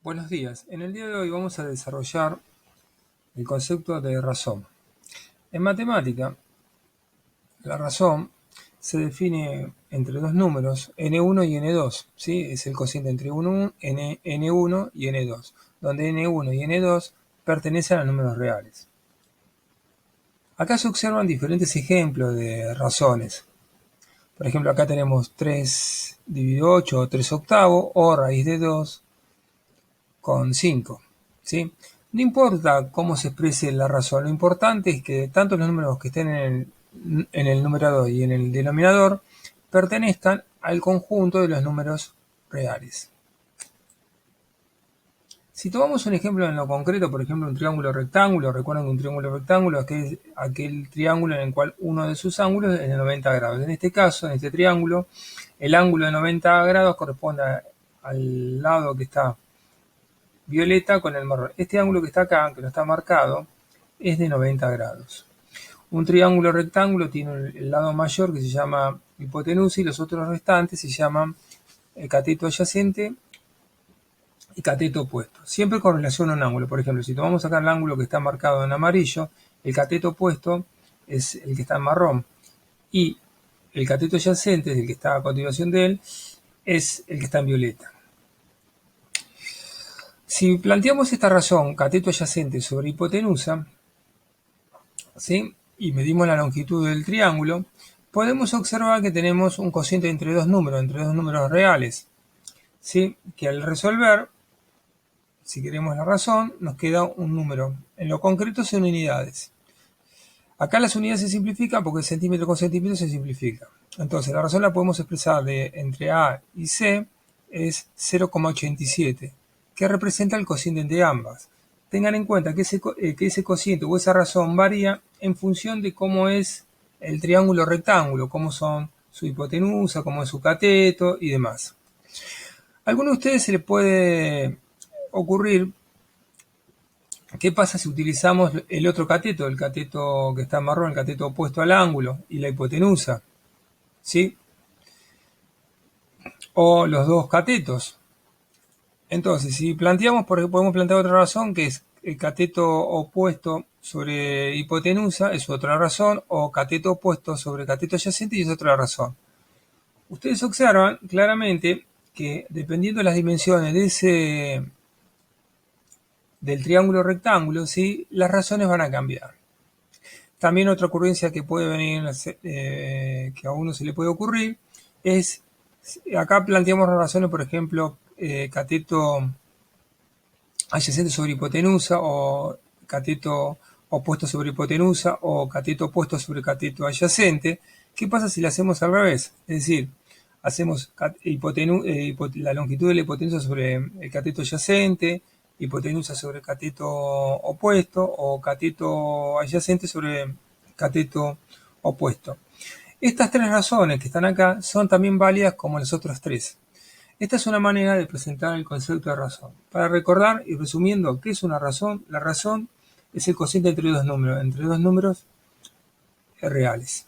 Buenos días. En el día de hoy vamos a desarrollar el concepto de razón. En matemática, la razón se define entre dos números, n1 y n2, ¿sí? Es el cociente entre n1 y n2, donde n1 y n2 pertenecen a números reales. Acá se observan diferentes ejemplos de razones. Por ejemplo, acá tenemos 3 dividido 8 o 3 octavos o raíz de 2 con 5, ¿sí? No importa cómo se exprese la razón, lo importante es que tanto los números que estén en el numerador y en el denominador pertenezcan al conjunto de los números reales. Si tomamos un ejemplo en lo concreto, por ejemplo un triángulo rectángulo, recuerden que un triángulo rectángulo es aquel triángulo en el cual uno de sus ángulos es de 90 grados. En este caso, en este triángulo, el ángulo de 90 grados corresponde al lado que está violeta con el marrón. Este ángulo que está acá, que no está marcado, es de 90 grados. Un triángulo rectángulo tiene el lado mayor que se llama hipotenusa y los otros restantes se llaman cateto adyacente y cateto opuesto. Siempre con relación a un ángulo. Por ejemplo, si tomamos acá el ángulo que está marcado en amarillo, el cateto opuesto es el que está en marrón y el cateto adyacente, es el que está a continuación de él, es el que está en violeta. Si planteamos esta razón, cateto adyacente sobre hipotenusa, ¿sí? Y medimos la longitud del triángulo, podemos observar que tenemos un cociente entre dos números reales, ¿sí? Que al resolver, si queremos la razón, nos queda un número. En lo concreto son unidades. Acá las unidades se simplifican porque centímetro con centímetro se simplifica. Entonces la razón la podemos expresar entre A y C es 0,87, que representa el cociente entre ambas. Tengan en cuenta que ese cociente o esa razón varía en función de cómo es el triángulo rectángulo, cómo son su hipotenusa, cómo es su cateto y demás. A alguno de ustedes se les puede ocurrir, ¿qué pasa si utilizamos el otro cateto, el cateto que está en marrón, el cateto opuesto al ángulo y la hipotenusa? ¿Sí? O los dos catetos. Entonces, si planteamos, porque podemos plantear otra razón, que es el cateto opuesto sobre hipotenusa, es otra razón, o cateto opuesto sobre cateto adyacente y es otra razón. Ustedes observan claramente que dependiendo de las dimensiones del triángulo rectángulo, ¿sí? Las razones van a cambiar. También otra ocurrencia que puede venir, que a uno se le puede ocurrir, es, acá planteamos razones, por ejemplo, cateto adyacente sobre hipotenusa o cateto opuesto sobre hipotenusa o cateto opuesto sobre cateto adyacente. ¿Qué pasa si lo hacemos al revés? Es decir, hacemos la longitud de la hipotenusa sobre el cateto adyacente, hipotenusa sobre el cateto opuesto o cateto adyacente sobre cateto opuesto. Estas tres razones que están acá son también válidas como las otras tres. Esta es una manera de presentar el concepto de razón. Para recordar y resumiendo, ¿qué es una razón? La razón es el cociente entre dos números reales.